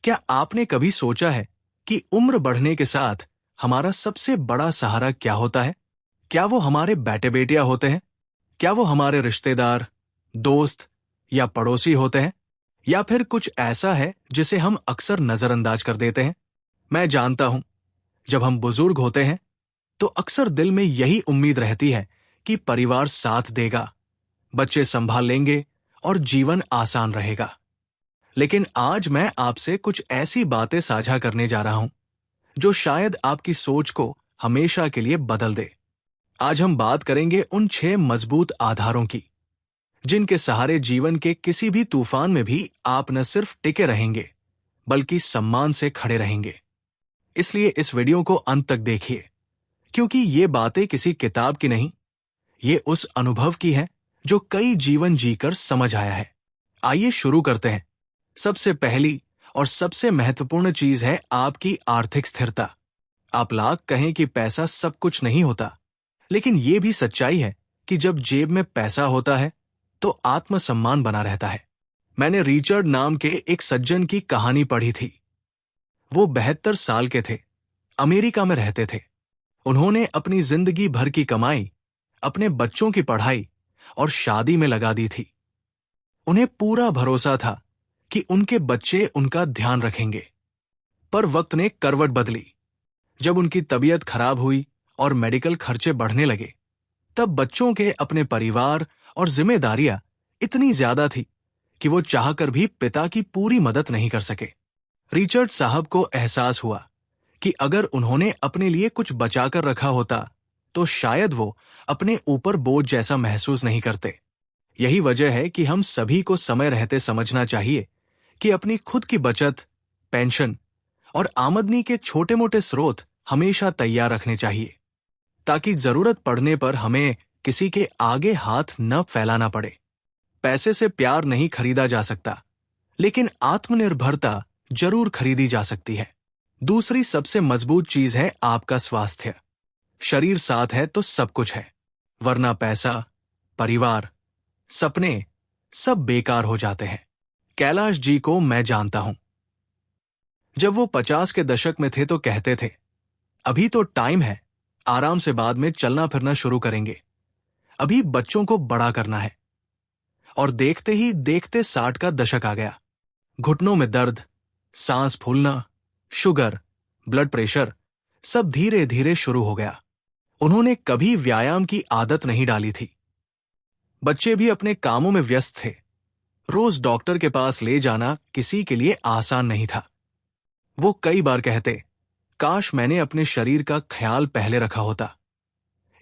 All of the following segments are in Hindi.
क्या आपने कभी सोचा है कि उम्र बढ़ने के साथ हमारा सबसे बड़ा सहारा क्या होता है? क्या वो हमारे बेटे बेटियां होते हैं? क्या वो हमारे रिश्तेदार, दोस्त या पड़ोसी होते हैं? या फिर कुछ ऐसा है जिसे हम अक्सर नजरअंदाज कर देते हैं? मैं जानता हूं, जब हम बुजुर्ग होते हैं तो अक्सर दिल में यही उम्मीद रहती है कि परिवार साथ देगा, बच्चे संभाल लेंगे और जीवन आसान रहेगा। लेकिन आज मैं आपसे कुछ ऐसी बातें साझा करने जा रहा हूं जो शायद आपकी सोच को हमेशा के लिए बदल दे। आज हम बात करेंगे उन 6 मजबूत आधारों की जिनके सहारे जीवन के किसी भी तूफान में भी आप न सिर्फ टिके रहेंगे बल्कि सम्मान से खड़े रहेंगे। इसलिए इस वीडियो को अंत तक देखिए, क्योंकि ये बातें किसी किताब की नहीं, ये उस अनुभव की हैं जो कई जीवन जीकर समझ आया है। आइए शुरू करते हैं। सबसे पहली और सबसे महत्वपूर्ण चीज है आपकी आर्थिक स्थिरता। आप लाख कहें कि पैसा सब कुछ नहीं होता, लेकिन यह भी सच्चाई है कि जब जेब में पैसा होता है तो आत्मसम्मान बना रहता है। मैंने रिचर्ड नाम के एक सज्जन की कहानी पढ़ी थी। वो 72 साल के थे, अमेरिका में रहते थे। उन्होंने अपनी जिंदगी भर की कमाई अपने बच्चों की पढ़ाई और शादी में लगा दी थी। उन्हें पूरा भरोसा था कि उनके बच्चे उनका ध्यान रखेंगे। पर वक्त ने करवट बदली। जब उनकी तबीयत खराब हुई और मेडिकल खर्चे बढ़ने लगे, तब बच्चों के अपने परिवार और जिम्मेदारियां इतनी ज्यादा थी कि वो चाहकर भी पिता की पूरी मदद नहीं कर सके। रिचर्ड साहब को एहसास हुआ कि अगर उन्होंने अपने लिए कुछ बचाकर रखा होता तो शायद वो अपने ऊपर बोझ जैसा महसूस नहीं करते। यही वजह है कि हम सभी को समय रहते समझना चाहिए कि अपनी खुद की बचत, पेंशन और आमदनी के छोटे मोटे स्रोत हमेशा तैयार रखने चाहिए, ताकि जरूरत पड़ने पर हमें किसी के आगे हाथ न फैलाना पड़े। पैसे से प्यार नहीं खरीदा जा सकता, लेकिन आत्मनिर्भरता जरूर खरीदी जा सकती है। दूसरी सबसे मजबूत चीज है आपका स्वास्थ्य। शरीर साथ है तो सब कुछ है, वरना पैसा, परिवार, सपने सब बेकार हो जाते हैं। कैलाश जी को मैं जानता हूं। जब वो 50 के दशक में थे तो कहते थे, अभी तो टाइम है, आराम से बाद में चलना फिरना शुरू करेंगे, अभी बच्चों को बड़ा करना है। और देखते ही देखते 60 का दशक आ गया। घुटनों में दर्द, सांस फूलना, शुगर, ब्लड प्रेशर सब धीरे धीरे शुरू हो गया। उन्होंने कभी व्यायाम की आदत नहीं डाली थी। बच्चे भी अपने कामों में व्यस्त थे। रोज डॉक्टर के पास ले जाना किसी के लिए आसान नहीं था। वो कई बार कहते, काश मैंने अपने शरीर का ख्याल पहले रखा होता।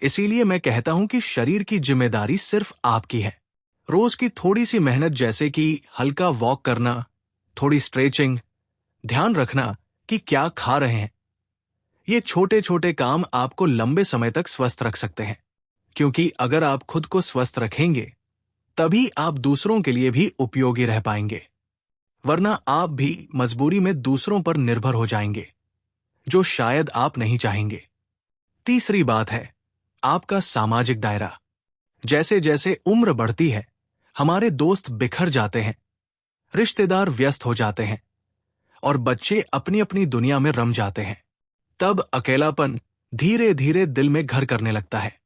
इसीलिए मैं कहता हूं कि शरीर की जिम्मेदारी सिर्फ आपकी है। रोज की थोड़ी सी मेहनत, जैसे कि हल्का वॉक करना, थोड़ी स्ट्रेचिंग, ध्यान रखना कि क्या खा रहे हैं, ये छोटे छोटे काम आपको लंबे समय तक स्वस्थ रख सकते हैं। क्योंकि अगर आप खुद को स्वस्थ रखेंगे, तभी आप दूसरों के लिए भी उपयोगी रह पाएंगे, वरना आप भी मजबूरी में दूसरों पर निर्भर हो जाएंगे, जो शायद आप नहीं चाहेंगे। तीसरी बात है आपका सामाजिक दायरा। जैसे जैसे उम्र बढ़ती है, हमारे दोस्त बिखर जाते हैं, रिश्तेदार व्यस्त हो जाते हैं और बच्चे अपनी अपनी दुनिया में रम जाते हैं। तब अकेलापन धीरे धीरे दिल में घर करने लगता है।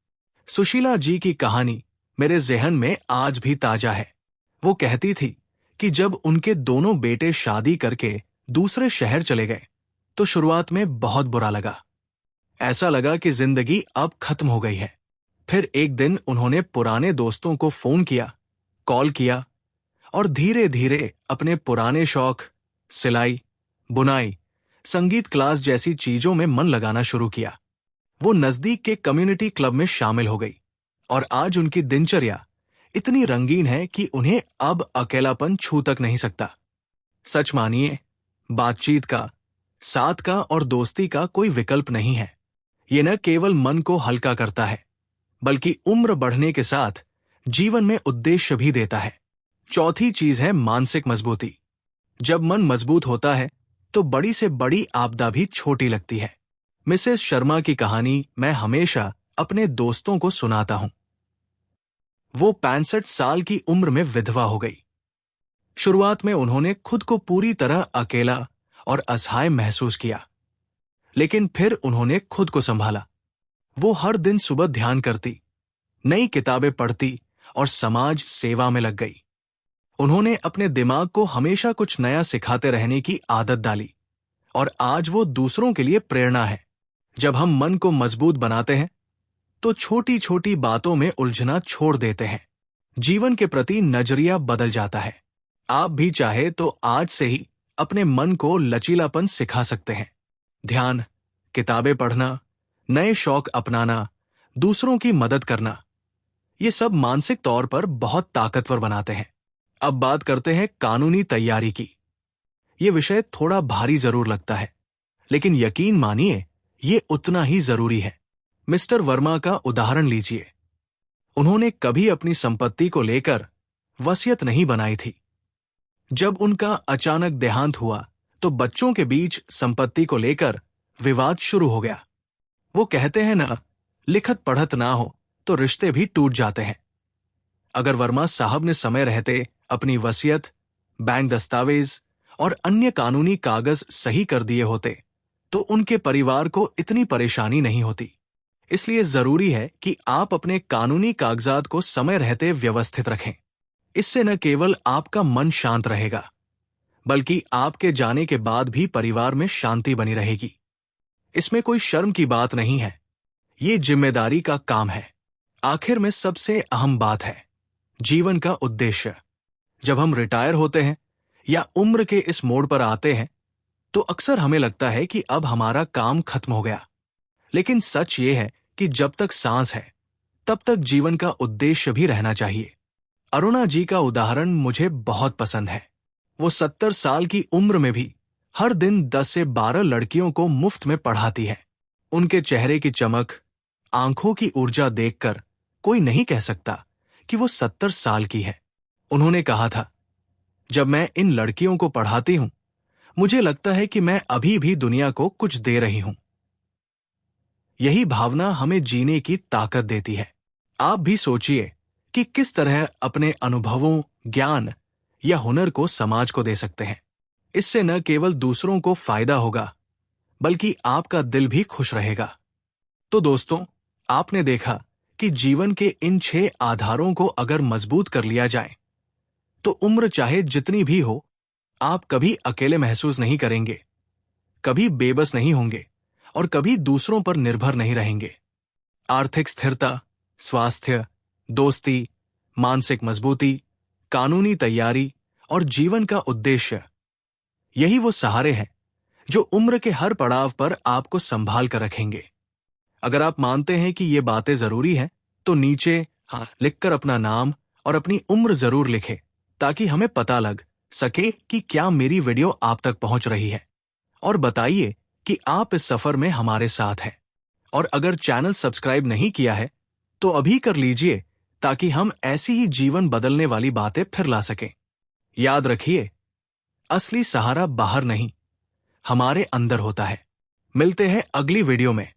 सुशीला जी की कहानी मेरे ज़हन में आज भी ताजा है। वो कहती थी कि जब उनके दोनों बेटे शादी करके दूसरे शहर चले गए तो शुरुआत में बहुत बुरा लगा। ऐसा लगा कि जिंदगी अब खत्म हो गई है। फिर एक दिन उन्होंने पुराने दोस्तों को फोन किया, कॉल किया और धीरे धीरे अपने पुराने शौक, सिलाई, बुनाई, संगीत क्लास जैसी चीजों में मन लगाना शुरू किया। वो नजदीक के कम्युनिटी क्लब में शामिल हो गई और आज उनकी दिनचर्या इतनी रंगीन है कि उन्हें अब अकेलापन छू तक नहीं सकता। सच मानिए, बातचीत का, साथ का और दोस्ती का कोई विकल्प नहीं है। ये न केवल मन को हल्का करता है, बल्कि उम्र बढ़ने के साथ जीवन में उद्देश्य भी देता है। चौथी चीज है मानसिक मजबूती। जब मन मजबूत होता है तो बड़ी से बड़ी आपदा भी छोटी लगती है। मिसेस शर्मा की कहानी मैं हमेशा अपने दोस्तों को सुनाता हूं। वो 65 साल की उम्र में विधवा हो गई। शुरुआत में उन्होंने खुद को पूरी तरह अकेला और असहाय महसूस किया, लेकिन फिर उन्होंने खुद को संभाला। वो हर दिन सुबह ध्यान करती, नई किताबें पढ़ती और समाज सेवा में लग गई। उन्होंने अपने दिमाग को हमेशा कुछ नया सिखाते रहने की आदत डाली और आज वो दूसरों के लिए प्रेरणा है। जब हम मन को मजबूत बनाते हैं तो छोटी छोटी बातों में उलझना छोड़ देते हैं, जीवन के प्रति नजरिया बदल जाता है। आप भी चाहे तो आज से ही अपने मन को लचीलापन सिखा सकते हैं। ध्यान, किताबें पढ़ना, नए शौक अपनाना, दूसरों की मदद करना, ये सब मानसिक तौर पर बहुत ताकतवर बनाते हैं। अब बात करते हैं कानूनी तैयारी की। ये विषय थोड़ा भारी जरूर लगता है, लेकिन यकीन मानिए ये उतना ही जरूरी है। मिस्टर वर्मा का उदाहरण लीजिए। उन्होंने कभी अपनी संपत्ति को लेकर वसीयत नहीं बनाई थी। जब उनका अचानक देहांत हुआ तो बच्चों के बीच संपत्ति को लेकर विवाद शुरू हो गया। वो कहते हैं ना, लिखत पढ़त ना हो तो रिश्ते भी टूट जाते हैं। अगर वर्मा साहब ने समय रहते अपनी वसीयत, बैंक दस्तावेज और अन्य कानूनी कागज सही कर दिए होते तो उनके परिवार को इतनी परेशानी नहीं होती। इसलिए जरूरी है कि आप अपने कानूनी कागजात को समय रहते व्यवस्थित रखें। इससे न केवल आपका मन शांत रहेगा, बल्कि आपके जाने के बाद भी परिवार में शांति बनी रहेगी। इसमें कोई शर्म की बात नहीं है, ये जिम्मेदारी का काम है। आखिर में सबसे अहम बात है जीवन का उद्देश्य। जब हम रिटायर होते हैं या उम्र के इस मोड़ पर आते हैं तो अक्सर हमें लगता है कि अब हमारा काम खत्म हो गया, लेकिन सच ये है कि जब तक सांस है तब तक जीवन का उद्देश्य भी रहना चाहिए। अरुणा जी का उदाहरण मुझे बहुत पसंद है। वो 70 साल की उम्र में भी हर दिन 10 से 12 लड़कियों को मुफ्त में पढ़ाती है। उनके चेहरे की चमक, आंखों की ऊर्जा देखकर कोई नहीं कह सकता कि वो 70 साल की है। उन्होंने कहा था, जब मैं इन लड़कियों को पढ़ाती हूं मुझे लगता है कि मैं अभी भी दुनिया को कुछ दे रही हूं। यही भावना हमें जीने की ताकत देती है। आप भी सोचिए कि किस तरह अपने अनुभवों, ज्ञान या हुनर को समाज को दे सकते हैं। इससे न केवल दूसरों को फायदा होगा, बल्कि आपका दिल भी खुश रहेगा। तो दोस्तों, आपने देखा कि जीवन के इन 6 आधारों को अगर मजबूत कर लिया जाए तो उम्र चाहे जितनी भी हो, आप कभी अकेले महसूस नहीं करेंगे, कभी बेबस नहीं होंगे और कभी दूसरों पर निर्भर नहीं रहेंगे। आर्थिक स्थिरता, स्वास्थ्य, दोस्ती, मानसिक मजबूती, कानूनी तैयारी और जीवन का उद्देश्य, यही वो सहारे हैं जो उम्र के हर पड़ाव पर आपको संभाल कर रखेंगे। अगर आप मानते हैं कि ये बातें जरूरी हैं तो नीचे लिखकर अपना नाम और अपनी उम्र जरूर लिखें, ताकि हमें पता लग सके कि क्या मेरी वीडियो आप तक पहुंच रही है। और बताइए कि आप इस सफर में हमारे साथ हैं। और अगर चैनल सब्सक्राइब नहीं किया है तो अभी कर लीजिए, ताकि हम ऐसी ही जीवन बदलने वाली बातें फिर ला सकें। याद रखिए, असली सहारा बाहर नहीं, हमारे अंदर होता है। मिलते हैं अगली वीडियो में।